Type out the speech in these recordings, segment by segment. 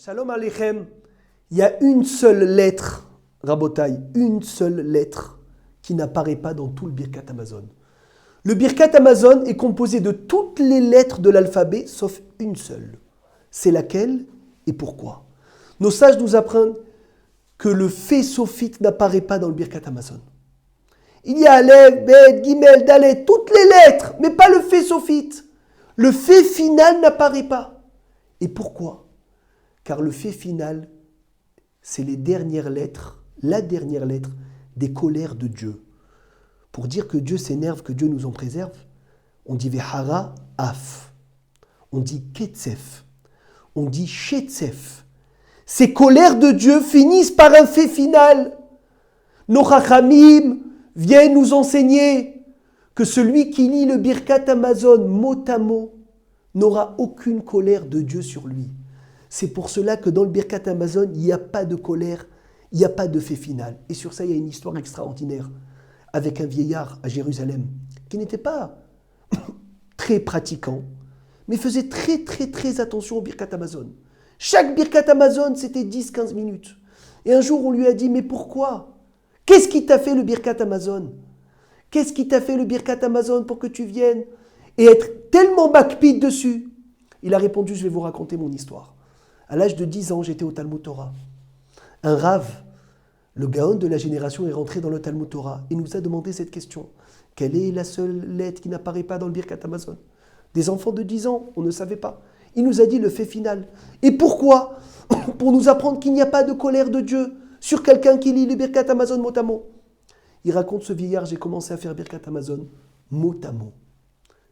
Shalom Aleichem, il y a une seule lettre, Rabotai, une seule lettre qui n'apparaît pas dans tout le Birkat Hamazon. Le Birkat Hamazon est composé de toutes les lettres de l'alphabet, sauf une seule. C'est laquelle et pourquoi? Nos sages nous apprennent que le fait sophite n'apparaît pas dans le Birkat Hamazon. Il y a Aleph, Bet, Gimel, Dalet, toutes les lettres, mais pas le fait sophite. Le fait final n'apparaît pas. Et pourquoi? Car le fait final, c'est les dernières lettres, la dernière lettre des colères de Dieu. Pour dire que Dieu s'énerve, que Dieu nous en préserve, on dit Vehara Af, on dit Ketsef, on dit Shetzef. Ces colères de Dieu finissent par un fait final. Nos Chachamim viennent nous enseigner que celui qui lit le Birkat Hamazon mot à mot n'aura aucune colère de Dieu sur lui. C'est pour cela que dans le Birkat Hamazon, il n'y a pas de colère, il n'y a pas de fait final. Et sur ça, il y a une histoire extraordinaire avec un vieillard à Jérusalem qui n'était pas très pratiquant, mais faisait très attention au Birkat Hamazon. Chaque Birkat Hamazon, c'était 10-15 minutes. Et un jour, on lui a dit, mais pourquoi? Qu'est-ce qui t'a fait le Birkat Hamazon? Qu'est-ce qui t'a fait le Birkat Hamazon pour que tu viennes et être tellement makpid dessus? Il a répondu, je vais vous raconter mon histoire. À l'âge de 10 ans, j'étais au Talmud Torah. Un Rav, le Gaon de la génération, est rentré dans le Talmud Torah et nous a demandé cette question. Quelle est la seule lettre qui n'apparaît pas dans le Birkat Hamazon? Des enfants de 10 ans, on ne savait pas. Il nous a dit le fait final. Et pourquoi? Pour nous apprendre qu'il n'y a pas de colère de Dieu sur quelqu'un qui lit le Birkat Hamazon mot à mot. Il raconte ce vieillard, j'ai commencé à faire Birkat Hamazon mot à mot.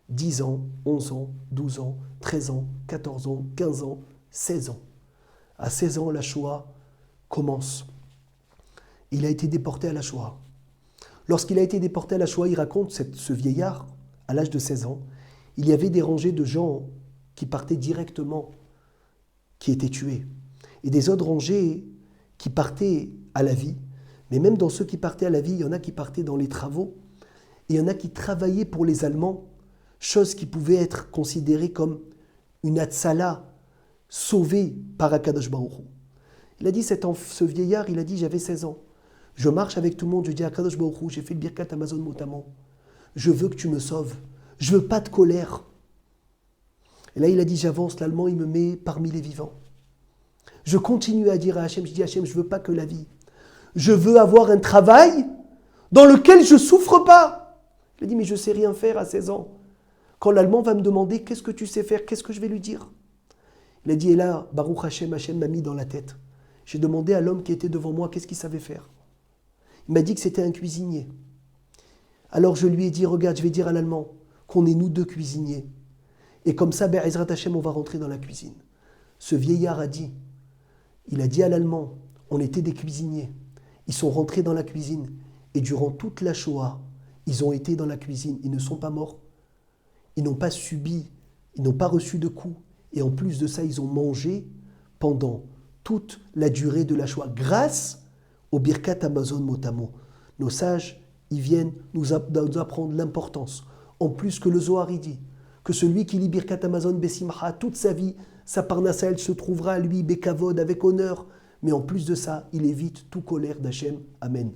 10 ans, 11 ans, 12 ans, 13 ans, 14 ans, 15 ans, 16 ans. À 16 ans, la Shoah commence. Il a été déporté à la Shoah. Lorsqu'il a été déporté à la Shoah, il raconte, ce vieillard, à l'âge de 16 ans, il y avait des rangées de gens qui partaient directement, qui étaient tués. Et des autres rangées qui partaient à la vie. Mais même dans ceux qui partaient à la vie, il y en a qui partaient dans les travaux. Et il y en a qui travaillaient pour les Allemands, chose qui pouvait être considérée comme une hatzala, sauvée par Akadosh Baruch Hu. Il a dit, ce vieillard, il a dit, j'avais 16 ans. Je marche avec tout le monde, je dis à Akadosh Baruch Hu, j'ai fait le Birkat Hamazon mot à mot. Je veux que tu me sauves. Je veux pas de colère. Et là, il a dit, j'avance, l'Allemand, il me met parmi les vivants. Je continue à dire à Hachem, je dis Hachem, je veux pas que la vie. Je veux avoir un travail dans lequel je souffre pas. Il a dit, mais je sais rien faire à 16 ans. Quand l'Allemand va me demander, qu'est-ce que tu sais faire, qu'est-ce que je vais lui dire? Il a dit, et là, Baruch Hachem, Hachem m'a mis dans la tête. J'ai demandé à l'homme qui était devant moi, qu'est-ce qu'il savait faire? Il m'a dit que c'était un cuisinier. Alors je lui ai dit, regarde, je vais dire à l'Allemand qu'on est nous deux cuisiniers. Et comme ça, Be'ezrat Hachem, on va rentrer dans la cuisine. Ce vieillard a dit, il a dit à l'Allemand, on était des cuisiniers. Ils sont rentrés dans la cuisine. Et durant toute la Shoah, ils ont été dans la cuisine. Ils ne sont pas morts. Ils n'ont pas subi, ils n'ont pas reçu de coups. Et en plus de ça, ils ont mangé pendant toute la durée de la Shoah, grâce au Birkat Hamazon mot à mot. Nos sages, ils viennent nous apprendre l'importance. En plus que le Zohar, il dit que celui qui lit Birkat Hamazon Besimcha, toute sa vie, sa parnassa, elle se trouvera à lui, Bekavod, avec honneur. Mais en plus de ça, il évite toute colère d'Hachem. Amen.